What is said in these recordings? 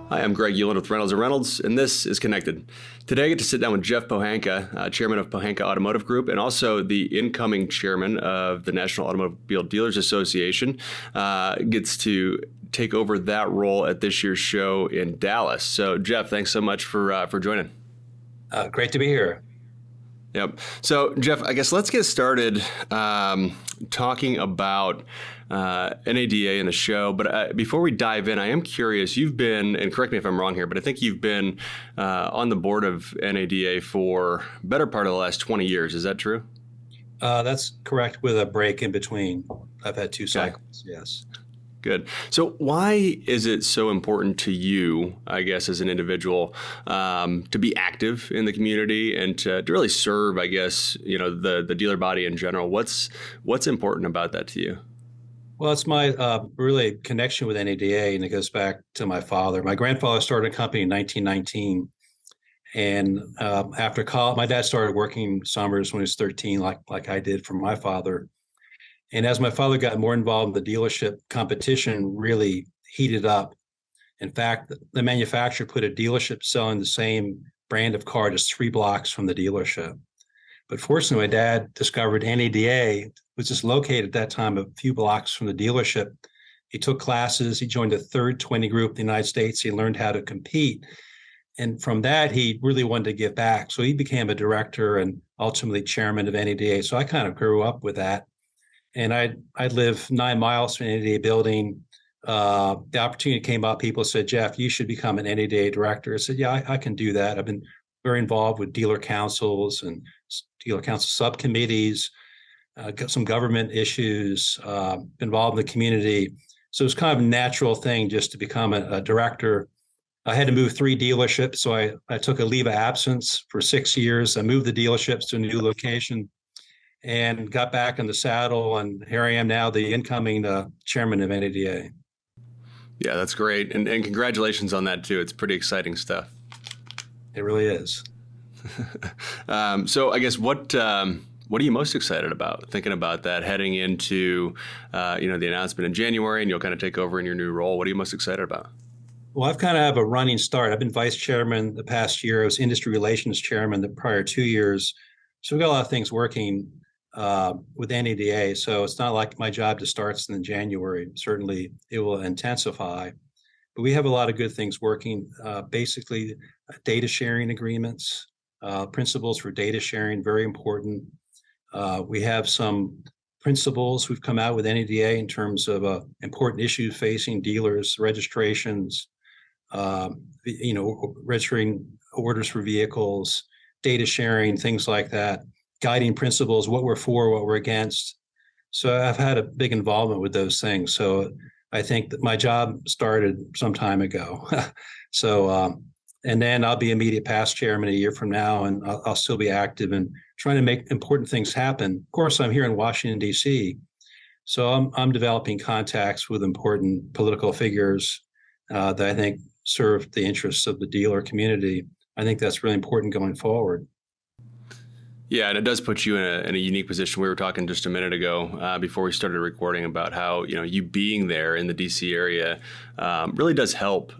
Hi, I'm Greg with Reynolds & Reynolds, and this is Connected. Today I get to sit down with Geoff Pohanka, Chairman of Pohanka Automotive Group, and also the incoming Chairman of the National Automobile Dealers Association. Gets to take over that role at this year's show in Dallas. So, Geoff, thanks so much for joining. Great to be here. Yep. So, Geoff, I guess let's get started talking about NADA and the show. But before we dive in, I am curious. You've been, and correct me if I'm wrong here, but I think you've been on the board of NADA for better part of the last 20 years. Is that true? That's correct, with a break in between. I've had two cycles, yes. Good. So why is it so important to you, I guess, as an individual, to be active in the community and to really serve, I guess, the dealer body in general? What's important about that to you? Well, it's my really connection with NADA, and it goes back to my father. My grandfather started a company in 1919, and after college, my dad started working summers when he was 13, like I did for my father. And as my father got more involved in the dealership, competition really heated up. In fact, the manufacturer put a dealership selling the same brand of car just 3 blocks from the dealership. But fortunately, my dad discovered NADA was just located at that time a few blocks from the dealership. He took classes. He joined the third 20 group in the United States. He learned how to compete. And from that, he really wanted to give back. So he became a director and ultimately chairman of NADA. So I kind of grew up with that. And I'd live 9 miles from an NADA building. The opportunity came up. People said, Geoff, you should become an NADA director. I said, yeah, I can do that. I've been very involved with dealer councils and dealer council subcommittees, got some government issues, involved in the community. So it's kind of a natural thing just to become a director. I had to move 3 dealerships, so I took a leave of absence for 6 years. I moved the dealerships to a new location and got back in the saddle, and here I am now, the incoming chairman of NADA. Yeah, that's great, and congratulations on that too. It's pretty exciting stuff. It really is. So I guess what are you most excited about, thinking about that, heading into the announcement in January, and you'll kind of take over in your new role? What are you most excited about? Well, I've kind of have a running start. I've been vice chairman the past year. I was industry relations chairman the prior 2 years. So we've got a lot of things working with NADA. So it's not like my job just starts in January. Certainly it will intensify, but we have a lot of good things working. Basically, data sharing agreements, principles for data sharing, very important. We have some principles we've come out with NADA in terms of important issues facing dealers, registrations, registering orders for vehicles, data sharing, things like that. Guiding principles, what we're for, what we're against. So I've had a big involvement with those things. So I think that my job started some time ago. And then I'll be immediate past chairman a year from now, and I'll still be active and trying to make important things happen. Of course, I'm here in Washington, D.C., so I'm developing contacts with important political figures that I think serve the interests of the dealer community. I think that's really important going forward. Yeah, and it does put you in a unique position. We were talking just a minute ago before we started recording about how you being there in the DC area really does help.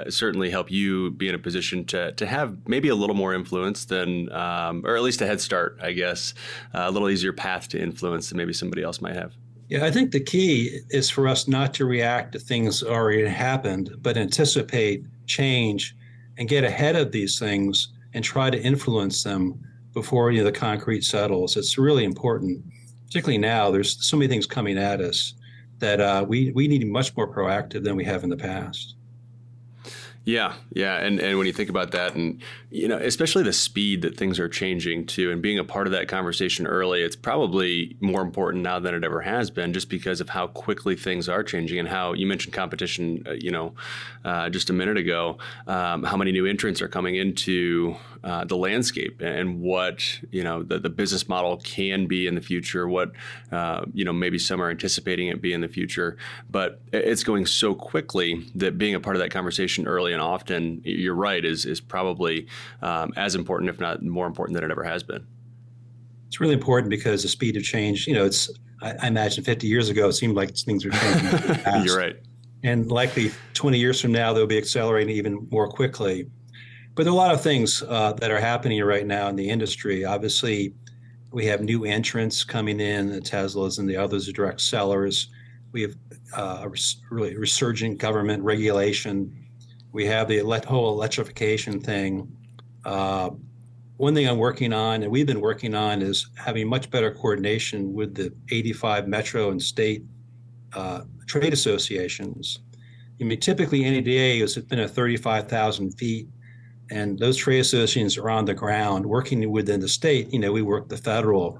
Certainly help you be in a position to have maybe a little more influence than, or at least a head start, I guess, a little easier path to influence than maybe somebody else might have. Yeah, I think the key is for us not to react to things already happened, but anticipate change and get ahead of these things and try to influence them before the concrete settles. It's really important, particularly now. There's so many things coming at us that we need to be much more proactive than we have in the past. Yeah, and when you think about that, and especially the speed that things are changing too, and being a part of that conversation early, it's probably more important now than it ever has been, just because of how quickly things are changing, and how you mentioned competition, just a minute ago, how many new entrants are coming into the landscape, and what the business model can be in the future, what maybe some are anticipating it be in the future, but it's going so quickly that being a part of that conversation early and often, you're right, is probably as important, if not more important than it ever has been. It's really important because the speed of change, I imagine 50 years ago, it seemed like things were changing fast. You're right. And likely 20 years from now, they'll be accelerating even more quickly. But there are a lot of things that are happening right now in the industry. Obviously, we have new entrants coming in, the Teslas and the others are direct sellers. We have really resurgent government regulation. We have the whole electrification thing. Uh, One thing I'm working on, and we've been working on, is having much better coordination with the 85 metro and state trade associations. I mean, typically NADA has been at 35,000 feet, and those trade associations are on the ground working within the state. We work the federal,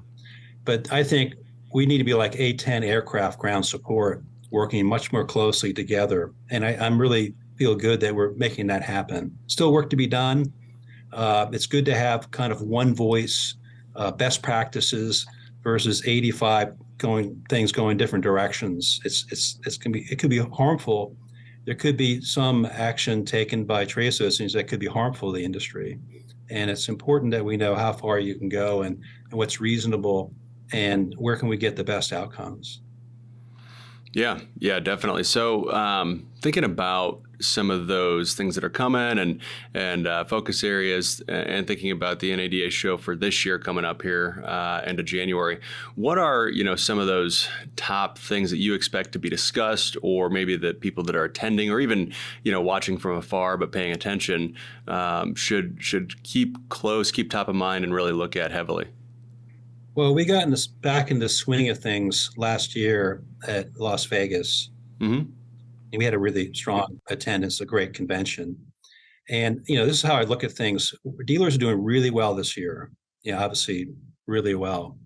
but I think we need to be like A-10 aircraft ground support, working much more closely together. And I'm really feel good that we're making that happen. Still work to be done. It's good to have kind of one voice, best practices versus 85 going different directions. It could be harmful. There could be some action taken by trade associations that could be harmful to the industry. And it's important that we know how far you can go and what's reasonable and where can we get the best outcomes. Yeah, definitely. So, thinking about some of those things that are coming and focus areas, and thinking about the NADA show for this year coming up here end of January, what are some of those top things that you expect to be discussed, or maybe that people that are attending, or even watching from afar but paying attention, should keep top of mind, and really look at heavily? Well, we got back in the swing of things last year at Las Vegas. Mm-hmm. And we had a really strong attendance, a great convention. And, this is how I look at things. Dealers are doing really well this year, obviously really well.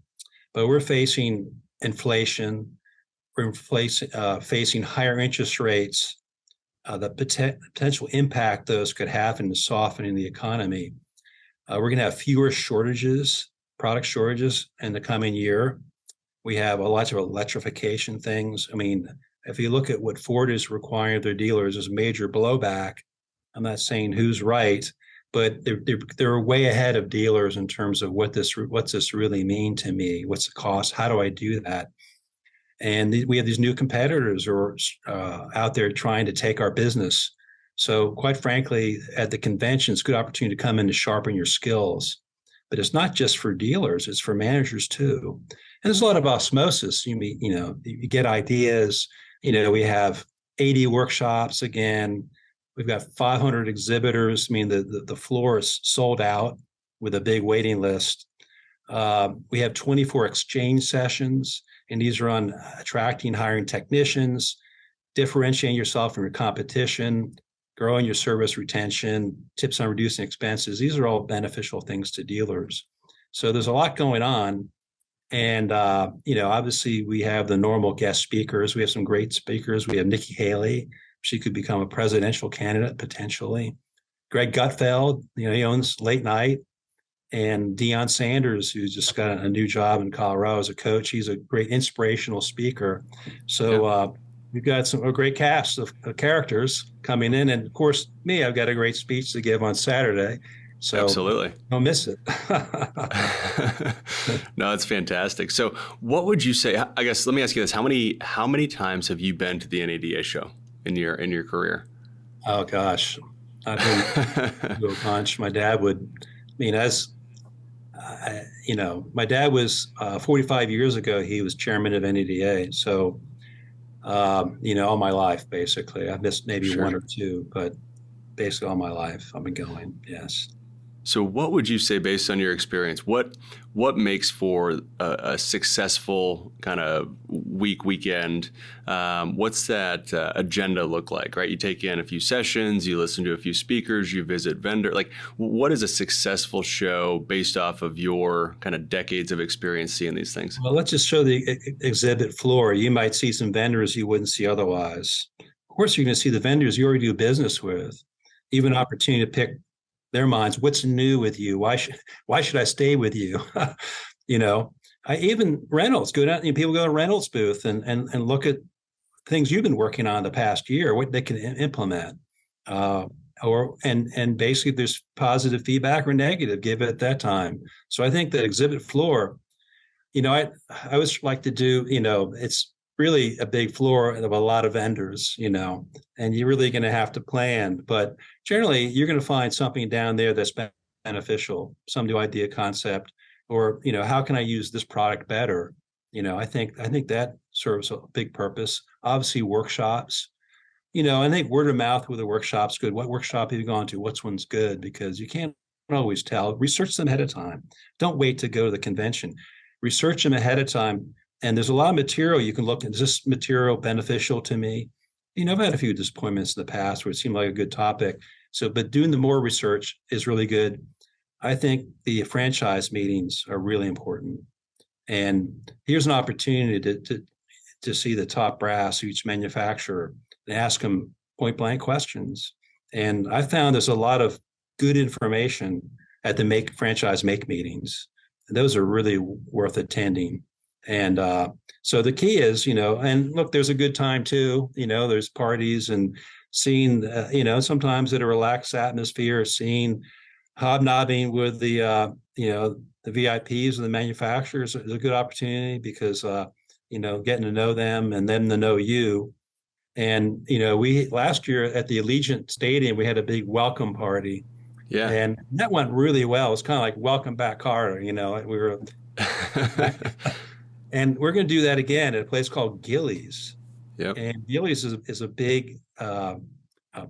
But we're facing inflation, facing higher interest rates, the potential impact those could have in softening the economy. We're going to have fewer product shortages in the coming year. We have a lot of electrification things. I mean, if you look at what Ford is requiring of their dealers, there's major blowback. I'm not saying who's right, but they're way ahead of dealers in terms of what's this really mean to me? What's the cost? How do I do that? And we have these new competitors who are out there trying to take our business. So quite frankly, at the convention, it's a good opportunity to come in to sharpen your skills. But it's not just for dealers, it's for managers too. And there's a lot of osmosis. You get ideas. We have 80 workshops again. We've got 500 exhibitors. I mean, the floor is sold out with a big waiting list. We have 24 exchange sessions, and these are on attracting, hiring technicians, differentiating yourself from your competition, growing your service retention, tips on reducing expenses. These are all beneficial things to dealers. So there's a lot going on. And, obviously we have the normal guest speakers. We have some great speakers. We have Nikki Haley. She could become a presidential candidate potentially. Greg Gutfeld, he owns Late Night. And Deion Sanders, who's just got a new job in Colorado as a coach. He's a great inspirational speaker. So we've got a great cast of characters coming in. And of course, I've got a great speech to give on Saturday. So absolutely, don't miss it. No, it's fantastic. So what would you say, I guess, let me ask you this. How many times have you been to the NADA show in your career? Oh gosh, I've been to a bunch. My dad would, my dad was 45 years ago, he was chairman of NADA. So, all my life, basically. I've missed maybe Sure. one or two, but basically all my life I've been going. Yes. So what would you say, based on your experience, what makes for a successful kind of weekend? What's that agenda look like, right? You take in a few sessions, you listen to a few speakers, you visit vendor. Like, what is a successful show based off of your kind of decades of experience seeing these things? Well, let's just show the exhibit floor. You might see some vendors you wouldn't see otherwise. Of course, you're going to see the vendors you already do business with. Even an opportunity to pick their minds. What's new with you? Why should I stay with you? I even Reynolds go down. People go to Reynolds booth and look at things you've been working on the past year, what they can implement, and basically there's positive feedback or negative, give it at that time. So I think that exhibit floor, I always like to do. It's really a big floor of a lot of vendors, and you're really going to have to plan. But generally, you're going to find something down there that's beneficial, some new idea, concept, or how can I use this product better? I think that serves a big purpose. Obviously, workshops. I think word of mouth with a workshop's good. What workshop have you gone to? What's one's good? Because you can't always tell. Research them ahead of time. Don't wait to go to the convention. Research them ahead of time. And there's a lot of material you can look at. Is this material beneficial to me? I've had a few disappointments in the past where it seemed like a good topic. So, but doing the more research is really good. I think the franchise meetings are really important. And here's an opportunity to see the top brass of each manufacturer and ask them point blank questions. And I found there's a lot of good information at the franchise make meetings. And those are really worth attending. And so the key is, and look, there's a good time too. There's parties and seeing, sometimes at a relaxed atmosphere, seeing hobnobbing with the VIPs and the manufacturers is a good opportunity because, getting to know them and them to know you. And, we last year at the Allegiant Stadium, we had a big welcome party. Yeah. And that went really well. It's kind of like welcome back, Carter. We were, and we're going to do that again at a place called Gillies. Yep. And Gillies is a big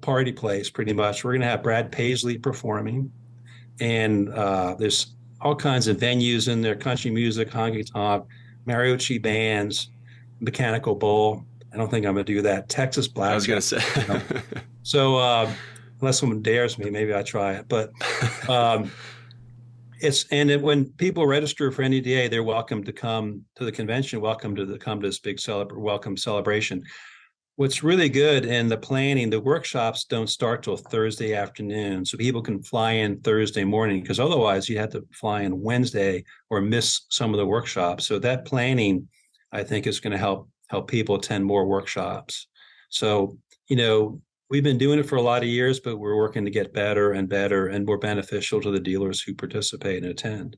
party place, pretty much. We're going to have Brad Paisley performing. And there's all kinds of venues in there, country music, honky tonk, mariachi bands, mechanical bull. I don't think I'm going to do that. Texas Black. I was going to say. So unless someone dares me, maybe I try it. But when people register for NEDA, they're welcome to come to the convention, welcome to come to this big welcome celebration. What's really good in the planning, the workshops don't start till Thursday afternoon, so people can fly in Thursday morning, because otherwise you have to fly in Wednesday or miss some of the workshops. So that planning, I think, is going to help people attend more workshops. So, we've been doing it for a lot of years, but we're working to get better and better and more beneficial to the dealers who participate and attend.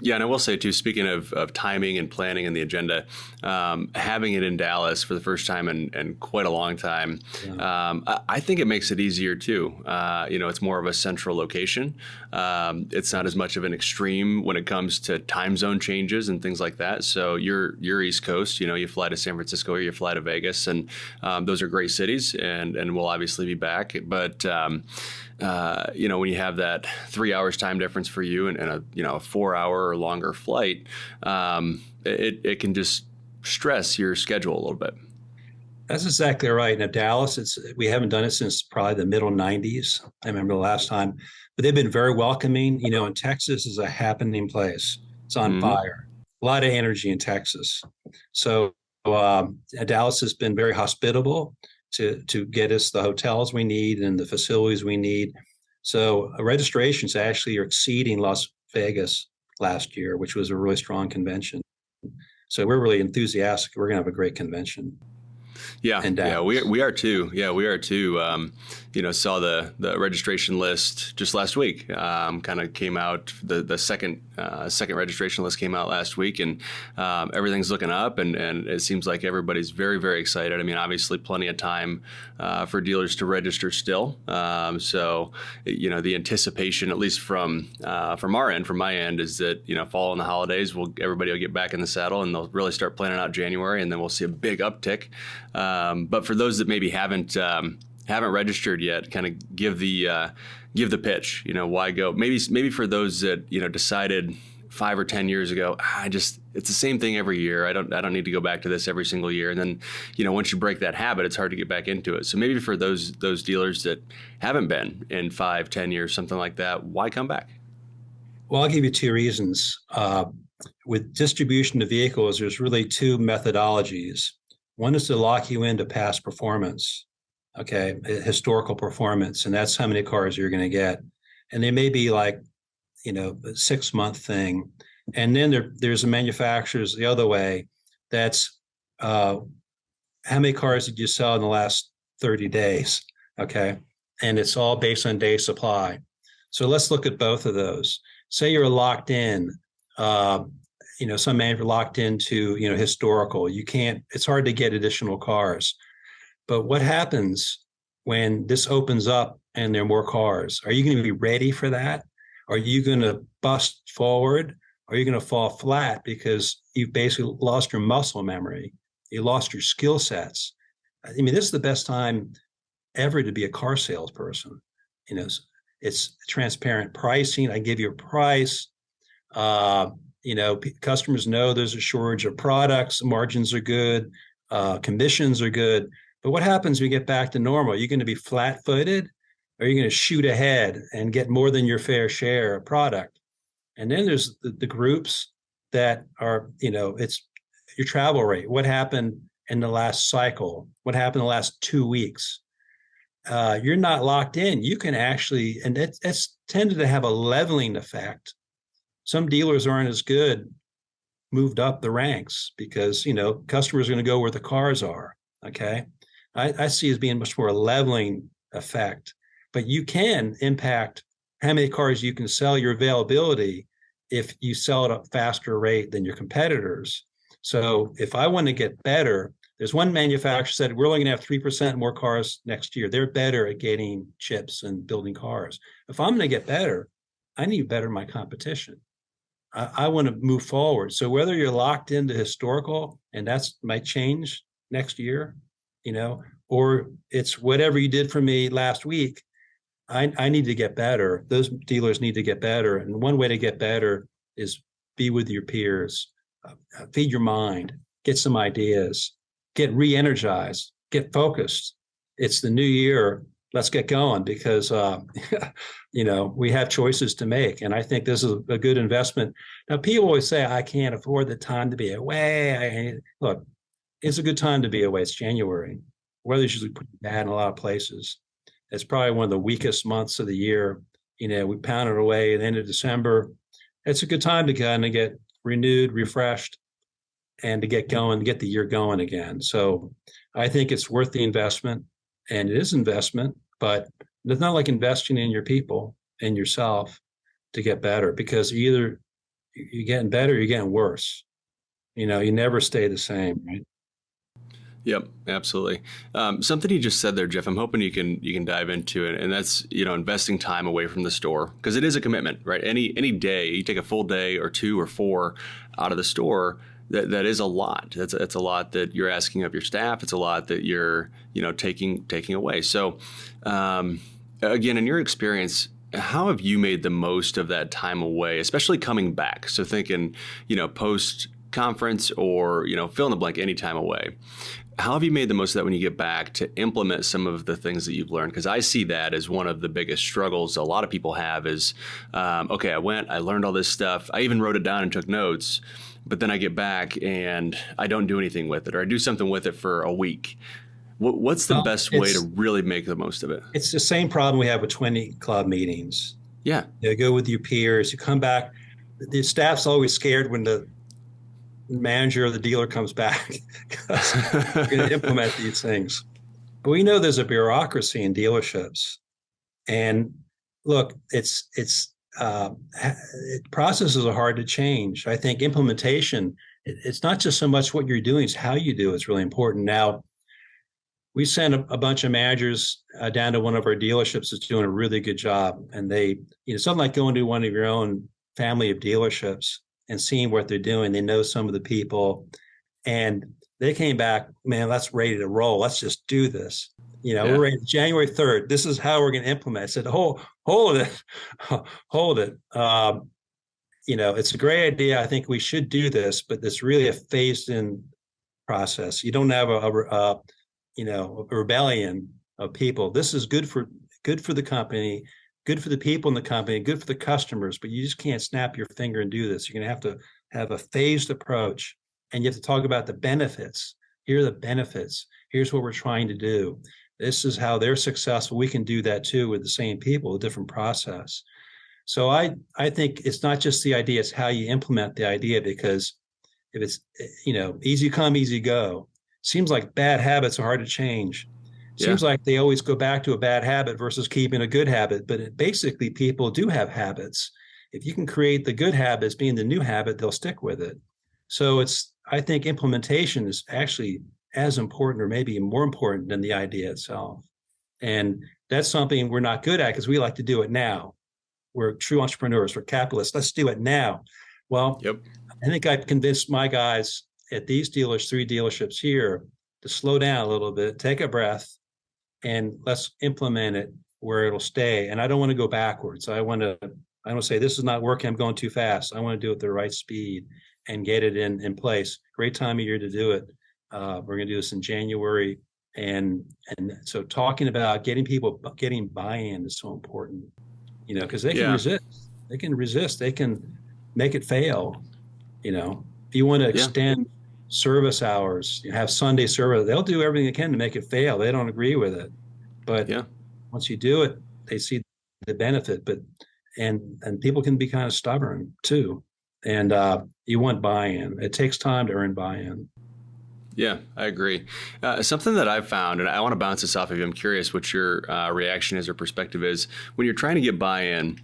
Yeah, and I will say too, speaking of timing and planning and the agenda, having it in Dallas for the first time in quite a long time, I think it makes it easier too. It's more of a central location. It's not as much of an extreme when it comes to time zone changes and things like that. So you're East Coast, you fly to San Francisco or you fly to Vegas, and those are great cities, and we'll obviously be back. But when you have that 3 hours time difference for you and a 4 hour or longer flight, it can just stress your schedule a little bit. That's exactly right. Now, Dallas, we haven't done it since probably the middle 90s. I remember the last time, but they've been very welcoming. And Texas is a happening place. It's on fire. A lot of energy in Texas. So Dallas has been very hospitable to get us the hotels we need and the facilities we need. So registrations actually are exceeding Las Vegas last year, which was a really strong convention. So we're really enthusiastic. We're going to have a great convention. Yeah, we are too. Yeah, we are too. Saw the registration list just last week. Kind of came out. The second registration list came out last week, and everything's looking up, and it seems like everybody's very, very excited. I mean, obviously, plenty of time for dealers to register still. So the anticipation, at least from our end, from my end, is that following the holidays, everybody will get back in the saddle, and they'll really start planning out January, and then we'll see a big uptick. But for those that maybe haven't registered yet, kind of give the pitch. Why go? Maybe for those that decided 5 or 10 years ago, it's the same thing every year. I don't need to go back to this every single year. And then once you break that habit, it's hard to get back into it. So maybe for those dealers that haven't been in 5, 10 years, something like that, why come back? Well, I'll give you two reasons. With distribution of vehicles, there's really two methodologies. One is to lock you into past performance, historical performance, and that's how many cars you're going to get. And they may be like, a 6-month thing. And then there's the manufacturers the other way. That's how many cars did you sell in the last 30 days? Okay. And it's all based on day supply. So let's look at both of those. Say you're locked in, some manufacturers locked into, historical. You can't, it's hard to get additional cars. But what happens when this opens up and there are more cars? Are you going to be ready for that? Are you going to bust forward? Are you going to fall flat because you've basically lost your muscle memory? You lost your skill sets. I mean, this is the best time ever to be a car salesperson. It's transparent pricing. I give you a price. Customers know there's a shortage of products. Margins are good. Commissions are good. But what happens when you get back to normal? Are you going to be flat-footed? Or are you going to shoot ahead and get more than your fair share of product? And then there's the groups that are, it's your travel rate. What happened in the last cycle? What happened in the last 2 weeks? You're not locked in. You can actually, and it's tended to have a leveling effect. Some dealers aren't as good, moved up the ranks because, customers are going to go where the cars are. Okay. I see it as being much more a leveling effect, but you can impact how many cars you can sell, your availability, if you sell at a faster rate than your competitors. So if I want to get better, there's one manufacturer said we're only going to have 3% more cars next year. They're better at getting chips and building cars. If I'm going to get better, I need to better my competition. I want to move forward. So whether you're locked into historical, and that's might change next year, or it's whatever you did for me last week, I need to get better. Those dealers need to get better. And one way to get better is be with your peers, feed your mind, get some ideas, get re-energized, get focused. It's the new year. Let's get going because, we have choices to make. And I think this is a good investment. Now, people always say, I can't afford the time to be away. Look, it's a good time to be away. It's January. Weather's usually pretty bad in a lot of places. It's probably one of the weakest months of the year. We pounded away at the end of December. It's a good time to kind of get renewed, refreshed, and to get going, get the year going again. So I think it's worth the investment, and it is investment, but it's not like investing in your people and yourself to get better, because either you're getting better or you're getting worse. You never stay the same, right? Yep, absolutely. Something you just said there, Geoff, I'm hoping you can dive into it, and that's investing time away from the store, because it is a commitment, right? Any day you take a full day or 2 or 4 out of the store, that is a lot. That's a lot that you're asking of your staff. It's a lot that you're taking away. So again, in your experience, how have you made the most of that time away, especially coming back? So thinking post conference or fill in the blank, any time away. How have you made the most of that when you get back to implement some of the things that you've learned? Because I see that as one of the biggest struggles a lot of people have is, okay, I learned all this stuff. I even wrote it down and took notes, but then I get back and I don't do anything with it, or I do something with it for a week. What's the best way to really make the most of it? It's the same problem we have with 20 club meetings. Yeah. You go with your peers, you come back. The staff's always scared when the manager or the dealer comes back because we're going to implement these things. But we know there's a bureaucracy in dealerships. And look, processes are hard to change. I think implementation, it's not just so much what you're doing, it's how you do it's really important. Now, we sent a bunch of managers down to one of our dealerships that's doing a really good job. And they, something like going to one of your own family of dealerships and seeing what they're doing. They know some of the people, and they came back, man, let's ready to roll. Let's just do this. We're ready. January 3rd. This is how we're going to implement. I said, hold it. It's a great idea. I think we should do this, but it's really a phased-in process. You don't have a rebellion of people. This is good for the company, good for the people in the company, good for the customers, but you just can't snap your finger and do this. You're going to have to have a phased approach, and you have to talk about the benefits. Here are the benefits. Here's what we're trying to do. This is how they're successful. We can do that too with the same people, a different process. So I think it's not just the idea, it's how you implement the idea, because if it's, easy come, easy go, seems like bad habits are hard to change. Seems like they always go back to a bad habit versus keeping a good habit. But basically, people do have habits. If you can create the good habits being the new habit, they'll stick with it. So I think implementation is actually as important or maybe more important than the idea itself. And that's something we're not good at because we like to do it now. We're true entrepreneurs, we're capitalists. Let's do it now. Well, Yep. I think I've convinced my guys at these three dealerships here, to slow down a little bit, take a breath, and let's implement it where it'll stay. And I don't want to go backwards. I don't say this is not working, I'm going too fast. I want to do it at the right speed and get it in place. Great time of year to do it. We're going to do this in January. And so talking about getting buy-in is so important, because they can Yeah. resist. They can resist. They can make it fail. If you want to extend service hours, you have Sunday service, they'll do everything they can to make it fail. They don't agree with it. But once you do it, they see the benefit. And people can be kind of stubborn too. And you want buy-in. It takes time to earn buy-in. Yeah, I agree. Something that I've found, and I want to bounce this off of you, I'm curious what your reaction is or perspective is. When you're trying to get buy-in,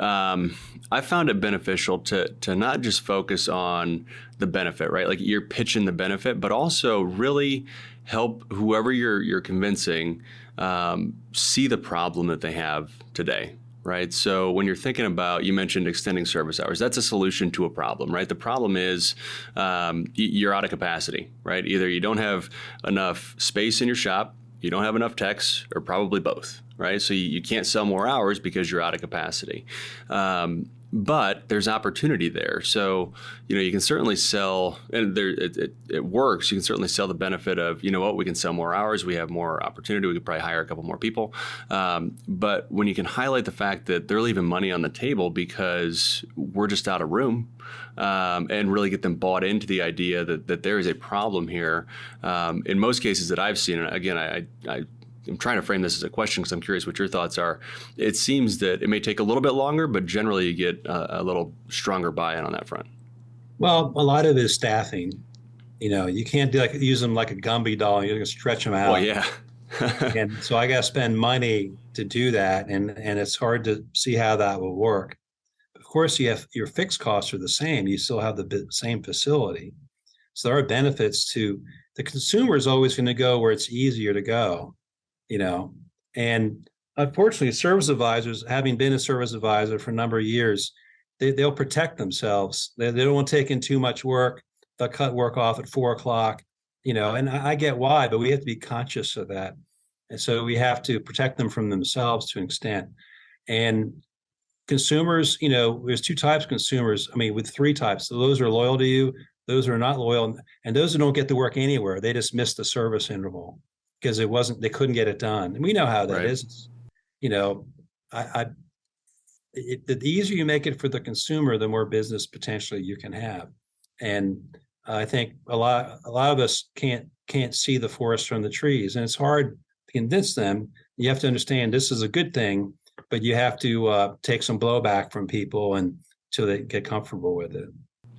I found it beneficial to not just focus on the benefit, right? Like you're pitching the benefit, but also really help whoever you're convincing see the problem that they have today. Right. So when you're thinking about, you mentioned extending service hours, that's a solution to a problem, right? The problem is you're out of capacity, right? Either you don't have enough space in your shop, you don't have enough techs, or probably both, right? So you can't sell more hours because you're out of capacity. But there's opportunity there. So, you can certainly sell, and it works. You can certainly sell the benefit of, we can sell more hours. We have more opportunity. We could probably hire a couple more people. But when you can highlight the fact that they're leaving money on the table because we're just out of room, and really get them bought into the idea that there is a problem here. In most cases that I've seen, and again, I'm trying to frame this as a question because I'm curious what your thoughts are. It seems that it may take a little bit longer, but generally you get a little stronger buy-in on that front. Well, a lot of it is staffing. You can't use them like a Gumby doll. You're going to stretch them out. Well, yeah. And so I got to spend money to do that. And it's hard to see how that will work. Of course, your fixed costs are the same. You still have the same facility. So there are benefits to the consumer is always going to go where it's easier to go. And unfortunately, service advisors, having been a service advisor for a number of years, they'll protect themselves. They don't want to take in too much work. They'll cut work off at 4:00, and I get why, but we have to be conscious of that. And so we have to protect them from themselves to an extent. And consumers, there's two types of consumers. I mean, with three types. So those are loyal to you, those are not loyal, and those who don't get to work anywhere. They just missed the service interval because they couldn't get it done. And we know how that is. The easier you make it for the consumer, the more business potentially you can have. And I think a lot of us can't see the forest from the trees, and it's hard to convince them. You have to understand this is a good thing, but you have to take some blowback from people until they get comfortable with it.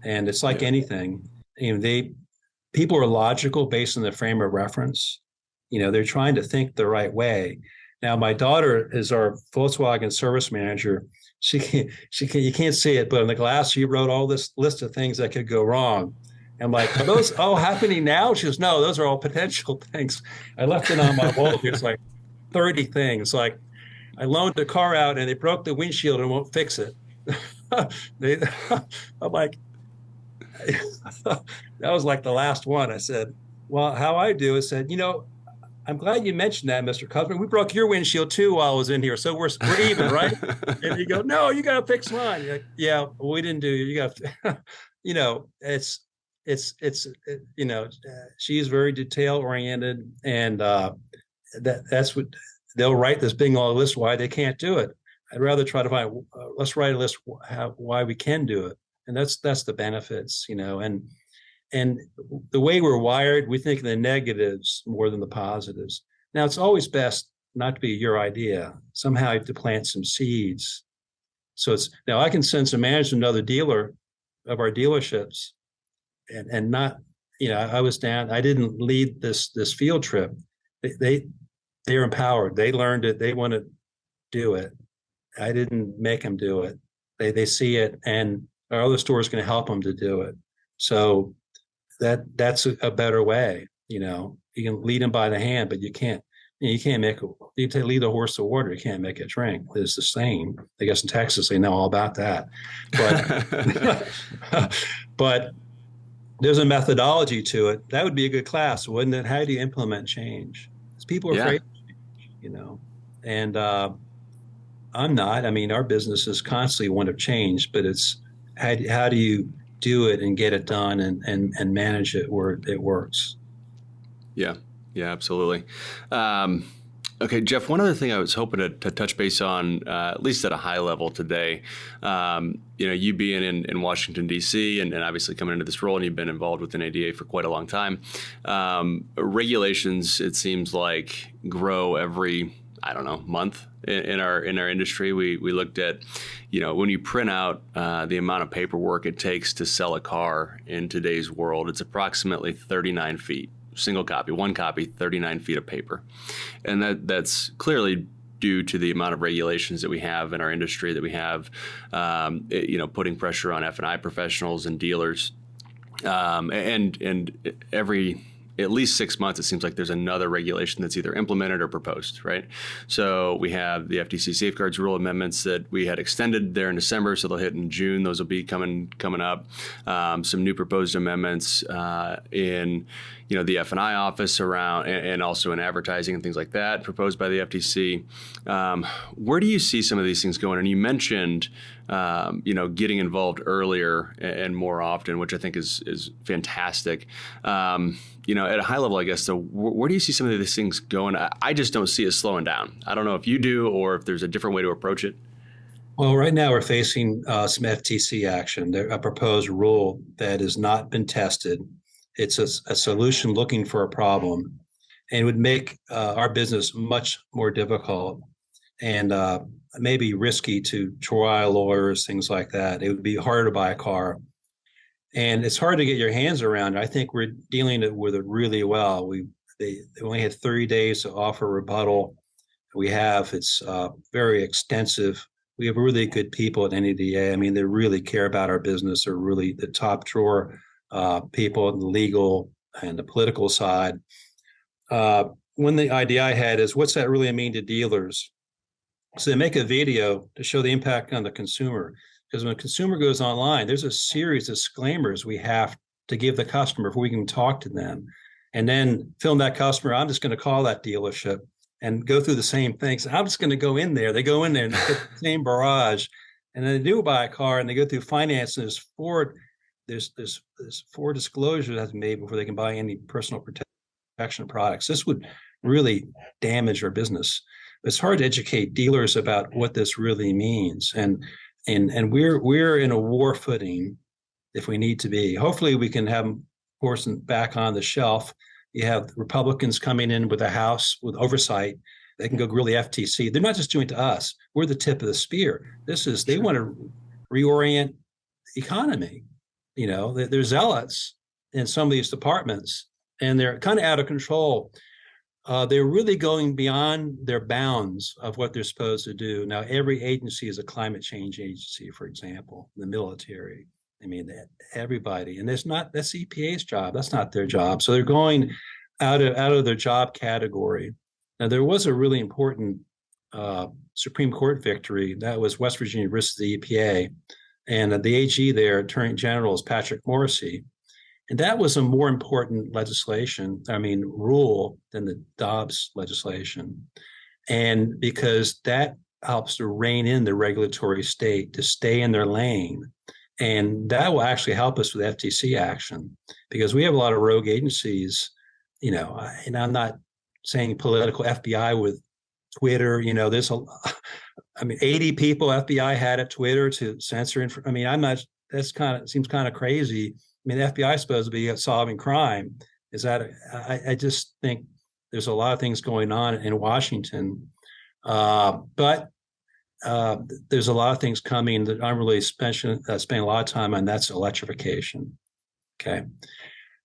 And it's like anything, people are logical based on the frame of reference. They're trying to think the right way. Now, my daughter is our Volkswagen service manager. You can't see it, but on the glass, she wrote all this list of things that could go wrong. I'm like, are those all happening now? She goes, no, those are all potential things. I left it on my wall. It's like 30 things. Like I loaned the car out and they broke the windshield and won't fix it. I'm like, that was like the last one. I said, well, how I do is said, I'm glad you mentioned that, Mr. Cusman. We broke your windshield too while I was in here, so we're even, right? And you go, no, you got to fix mine. You're like, yeah, well, we didn't do. You got to, she's very detail oriented, and that's what they'll write this big long list why they can't do it. I'd rather try to find. Let's write a list why we can do it, and that's the benefits, And the way we're wired, we think of the negatives more than the positives. Now, it's always best not to be your idea. Somehow you have to plant some seeds. So now I can send some managers to another dealer of our dealerships and not, I was down, I didn't lead this field trip. They're empowered. They learned it. They want to do it. I didn't make them do it. They see it, and our other store is going to help them to do it. So that's a better way. You can lead them by the hand, but you can't make you can lead a horse to water. You can't make it drink. It's the same. I guess in Texas they know all about that, but but there's a methodology to it. That would be a good class, wouldn't it? How do you implement change? Because people are Yeah. afraid, and I'm not. I mean, our business is constantly one of change, but it's how do you do it and get it done and manage it where it works. Yeah. Yeah, absolutely. Um, okay, Geoff, one other thing I was hoping to touch base on, at least at a high level today, you being in Washington, D.C., and obviously coming into this role, and you've been involved with an ADA for quite a long time. Regulations, it seems like, grow every, I don't know, month in our industry. We looked at, when you print out the amount of paperwork it takes to sell a car in today's world, it's approximately 39 feet. Single copy, one copy, 39 feet of paper. And that's clearly due to the amount of regulations that we have in our industry, that we have, putting pressure on F&I professionals and dealers. And every at least 6 months, it seems like there's another regulation that's either implemented or proposed, right? So we have the FTC safeguards rule amendments that we had extended there in December, so they'll hit in June. Those will be coming up. Some new proposed amendments in the F&I office around, and also in advertising and things like that, proposed by the FTC. Where do you see some of these things going? And you mentioned, getting involved earlier and more often, which I think is fantastic. At a high level, I guess, so where do you see some of these things going? I just don't see it slowing down. I don't know if you do, or if there's a different way to approach it. Well, right now we're facing some FTC action. A proposed rule that has not been tested. It's a solution looking for a problem, and it would make our business much more difficult and maybe risky to trial lawyers, things like that. It would be harder to buy a car, and it's hard to get your hands around it. I think we're dealing with it really well. They only had 30 days to offer rebuttal. It's very extensive. We have really good people at NADA. I mean, they really care about our business. They're really the top drawer people in the legal and the political side. One the idea I had is, what's that really mean to dealers? So they make a video to show the impact on the consumer. Because when a consumer goes online, there's a series of disclaimers we have to give the customer before we can talk to them. And then film that customer. I'm just going to call that dealership and go through the same things. I'm just going to go in there. They go in there and get the same barrage. And then they do buy a car and they go through finance. And there's four disclosures that have to be made before they can buy any personal protection products. This would really damage our business. It's hard to educate dealers about what this really means. And we're in a war footing if we need to be. Hopefully we can have them forced back on the shelf. You have Republicans coming in with the House with oversight. They can go grill the FTC. They're not just doing it to us. We're the tip of the spear. They want to reorient the economy. They're zealots in some of these departments, and they're kind of out of control. They're really going beyond their bounds of what they're supposed to do. Now, every agency is a climate change agency, for example, the military. I mean, everybody, and that's EPA's job. That's not their job. So they're going out of their job category. Now, there was a really important Supreme Court victory. That was West Virginia versus the EPA. And the AG there, Attorney General, is Patrick Morrissey. And that was a more important rule than the Dobbs legislation. And because that helps to rein in the regulatory state to stay in their lane. And that will actually help us with FTC action, because we have a lot of rogue agencies, and I'm not saying political FBI with Twitter, there's 80 people FBI had at Twitter to censor. Seems kind of crazy. The FBI is supposed to be solving crime. I just think there's a lot of things going on in Washington, but there's a lot of things coming that I'm really spending a lot of time on. That's electrification. Okay.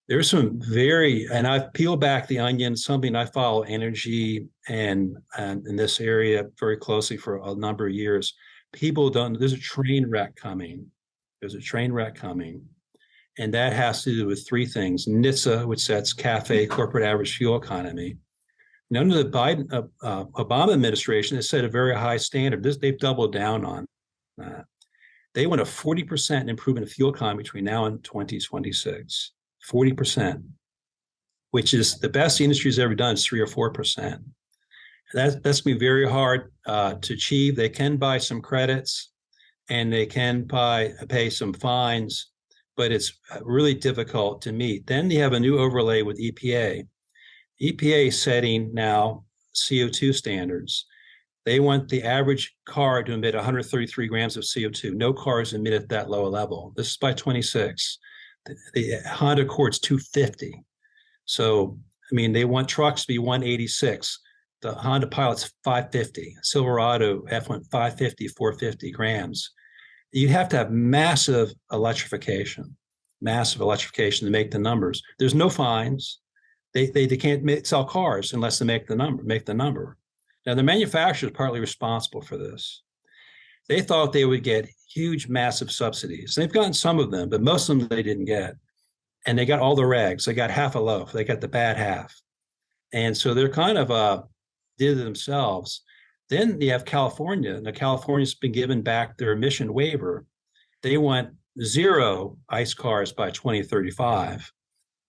There's some and I've peeled back the onion, something I follow energy and in this area very closely for a number of years. People don't, there's a train wreck coming. And that has to do with three things. NHTSA, which sets CAFE, corporate average fuel economy. And under the Biden Obama administration, has set a very high standard. They've doubled down on that. They want a 40% improvement in fuel economy between now and 2026. 40%, which is the best the industry's ever done, is 3 or 4%. That's going to be very hard to achieve. They can buy some credits and they can pay some fines, but it's really difficult to meet. Then you have a new overlay with EPA. EPA is setting now CO2 standards. They want the average car to emit 133 grams of CO2. No cars emit at that low a level. This is by 26. The Honda Accord's 250. So, I mean, they want trucks to be 186. The Honda Pilot's 550. Silverado F1 550, 450 grams. You have to have massive electrification to make the numbers. There's no fines. They can't sell cars unless they make the number. Now, the manufacturer is partly responsible for this. They thought they would get huge, massive subsidies. They've gotten some of them, but most of them they didn't get. And they got all the rags. They got half a loaf. They got the bad half. And so they're kind of did it themselves. Then you have California. Now, California's been given back their emission waiver. They want 0 ICE cars by 2035.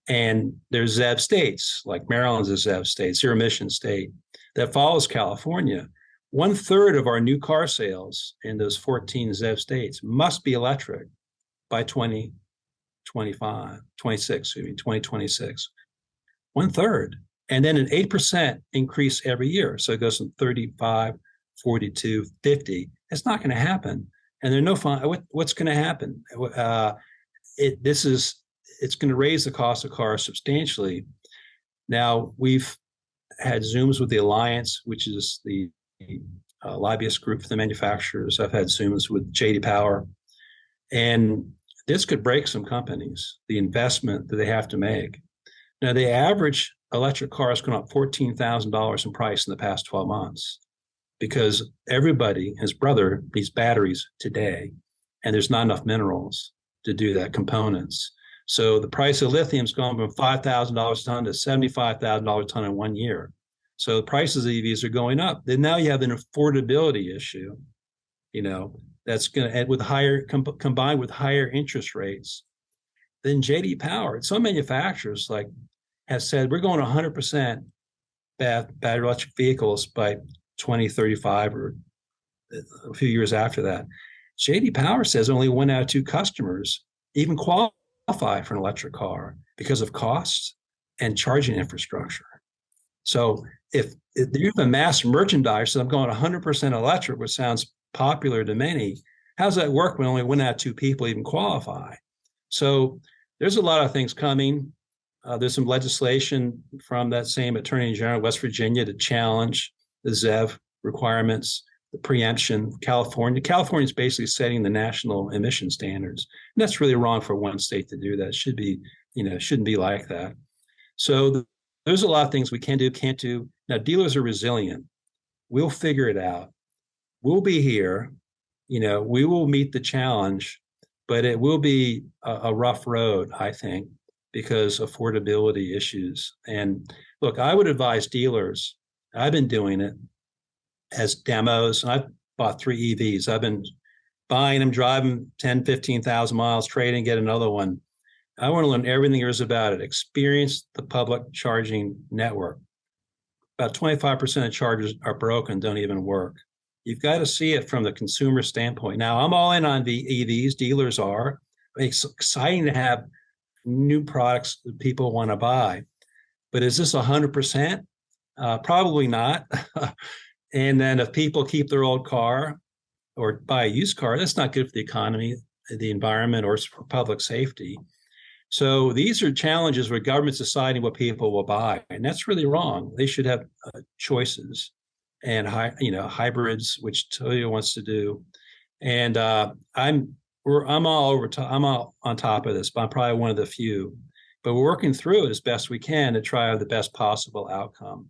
And there's ZEV states, like Maryland's a ZEV state, zero emission state, that follows California. 1/3 of our new car sales in those 14 ZEV states must be electric by 2026. 1/3. And then an 8% increase every year. So it goes from 35, 42, 50. It's not going to happen. And there's no fun. What's going to happen? It's going to raise the cost of cars substantially. Now, we've had Zooms with the Alliance, which is the lobbyist group for the manufacturers. I've had Zooms with J.D. Power. And this could break some companies, the investment that they have to make. Now, the average electric car has gone up $14,000 in price in the past 12 months because everybody, his brother, needs batteries today, and there's not enough minerals to do that, components. So the price of lithium's gone from $5,000 a ton to $75,000 a ton in 1 year. So the prices of EVs are going up. Then now you have an affordability issue, that's going to, with combined with higher interest rates. Then J.D. Power, some manufacturers has said we're going 100% battery electric vehicles by 2035 or a few years after that. J.D. Power says only 1 out of 2 customers even qualify for an electric car because of costs and charging infrastructure. So if you have a mass merchandiser, so I'm going 100% electric, which sounds popular to many, how does that work when only 1 out of 2 people even qualify? So there's a lot of things coming. There's some legislation from that same Attorney General of West Virginia to challenge the ZEV requirements, the preemption. California is basically setting the national emission standards. And that's really wrong for one state to do that. It should be, shouldn't be like that. So there's a lot of things we can do, can't do. Now, dealers are resilient. We'll figure it out. We'll be here. We will meet the challenge, but it will be a rough road, I think, because affordability issues. And look, I would advise dealers, I've been doing it as demos, and I've bought 3 EVs. I've been buying them, driving 10, 15,000 miles, trading, get another one. I want to learn everything there is about it. Experience the public charging network. About 25% of chargers are broken, don't even work. You've got to see it from the consumer standpoint. Now, I'm all in on the EVs. Dealers are. It's exciting to have new products that people want to buy. But is this 100%? Probably not. And then if people keep their old car or buy a used car, that's not good for the economy, the environment, or for public safety. So these are challenges where government's deciding what people will buy, and that's really wrong. They should have choices and hybrids, which Toyota wants to do. And I'm all on top of this, but I'm probably one of the few. But we're working through it as best we can to try to have the best possible outcome.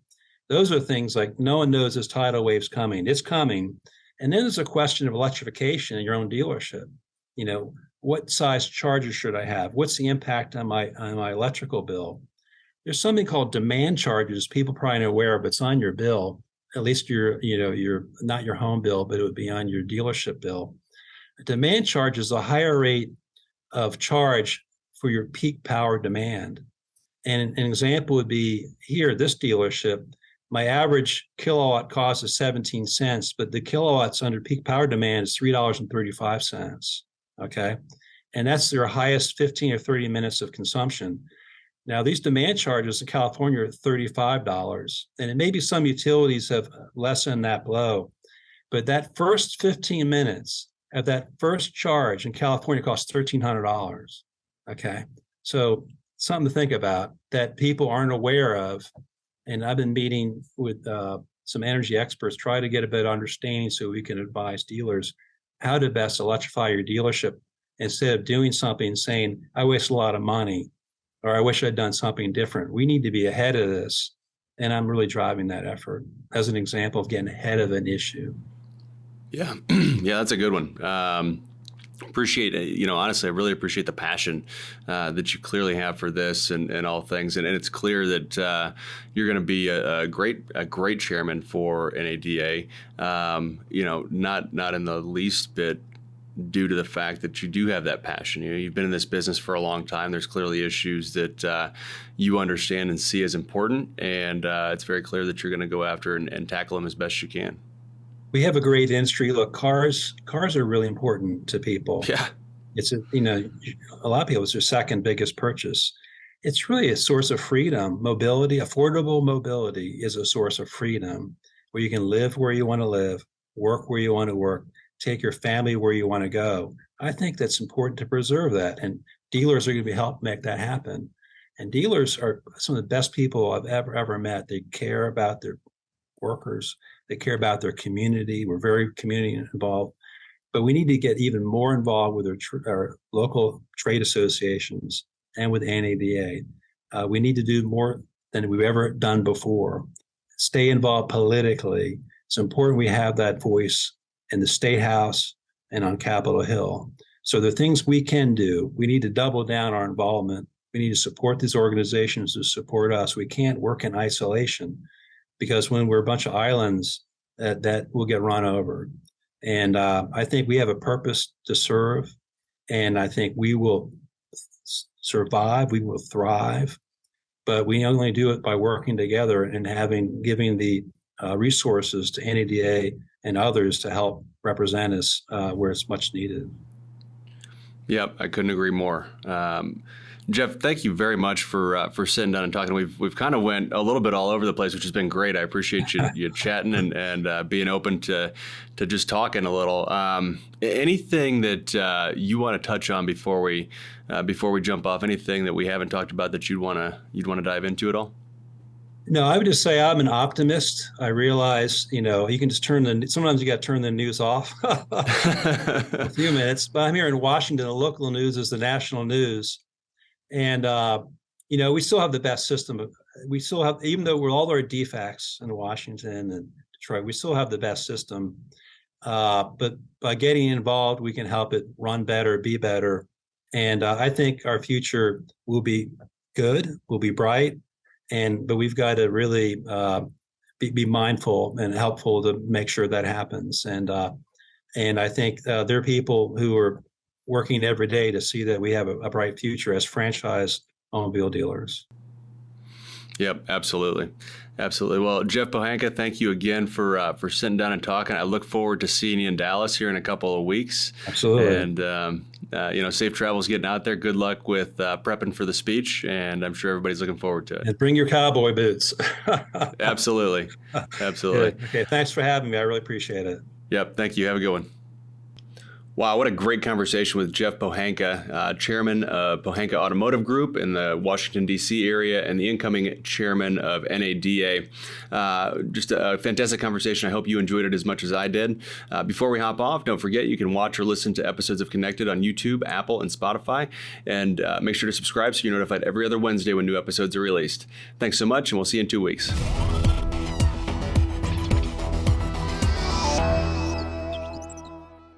Those are things like no one knows this tidal wave's coming. It's coming. And then there's a question of electrification in your own dealership. what size charger should I have? What's the impact on my electrical bill? There's something called demand charges. People probably aren't aware of. It's on your bill. At least your not your home bill, but it would be on your dealership bill. A demand charge is a higher rate of charge for your peak power demand. And an example would be here, this dealership, my average kilowatt cost is 17 cents, but the kilowatts under peak power demand is $3.35. Okay. And that's their highest 15 or 30 minutes of consumption. Now, these demand charges in California are $35, and it may be some utilities have lessened that blow, but that first 15 minutes of that first charge in California costs $1,300. Okay. So something to think about that people aren't aware of. And I've been meeting with some energy experts, try to get a better understanding so we can advise dealers how to best electrify your dealership instead of doing something and saying, I waste a lot of money, or I wish I'd done something different. We need to be ahead of this. And I'm really driving that effort as an example of getting ahead of an issue. Yeah. Yeah, that's a good one. Appreciate it. Honestly, I really appreciate the passion that you clearly have for this and all things. And it's clear that you're going to be a great chairman for NADA. Not in the least bit due to the fact that you do have that passion. You've been in this business for a long time. There's clearly issues that you understand and see as important, and it's very clear that you're going to go after and tackle them as best you can. We have a great industry. Look, cars are really important to people. Yeah. It's a lot of people, it's their second biggest purchase. It's really a source of freedom. Mobility, affordable mobility is a source of freedom where you can live where you want to live, work where you want to work, take your family where you want to go. I think that's important to preserve that. And dealers are going to be helping make that happen. And dealers are some of the best people I've ever met. They care about their workers. They care about their community. We're very community involved. But we need to get even more involved with our local trade associations and with NADA. We need to do more than we've ever done before. Stay involved politically. It's important we have that voice in the State House and on Capitol Hill. So the things we can do, we need to double down our involvement. We need to support these organizations to support us. We can't work in isolation because when we're a bunch of islands, that will get run over. And I think we have a purpose to serve, and I think we will survive, we will thrive, but we only do it by working together and giving the resources to NADA and others to help represent us where it's much needed. Yep, I couldn't agree more. Geoff, thank you very much for sitting down and talking. We've kind of went a little bit all over the place, which has been great. I appreciate you chatting and being open to just talking a little. Anything that you want to touch on before we jump off? Anything that we haven't talked about that you'd want to dive into at all? No, I would just say I'm an optimist. I realize, you can just sometimes you got to turn the news off a few minutes, but I'm here in Washington. The local news is the national news. And, we still have the best system. We still have, even though we're all our defects in Washington and Detroit, we still have the best system. But by getting involved, we can help it run better, be better. And I think our future will be good, will be bright. But we've got to really be mindful and helpful to make sure that happens. And I think there are people who are working every day to see that we have a bright future as franchise automobile dealers. Yep, absolutely. Absolutely. Well, Geoff Pohanka, thank you again for sitting down and talking. I look forward to seeing you in Dallas here in a couple of weeks. Absolutely. And, safe travels getting out there. Good luck with prepping for the speech, and I'm sure everybody's looking forward to it. And bring your cowboy boots. Absolutely. Absolutely. Good. Okay, thanks for having me. I really appreciate it. Yep, thank you. Have a good one. Wow, what a great conversation with Geoff Pohanka, chairman of Pohanka Automotive Group in the Washington, D.C. area and the incoming chairman of NADA. Just a fantastic conversation. I hope you enjoyed it as much as I did. Before we hop off, don't forget you can watch or listen to episodes of Connected on YouTube, Apple, and Spotify. And make sure to subscribe so you're notified every other Wednesday when new episodes are released. Thanks so much, and we'll see you in 2 weeks.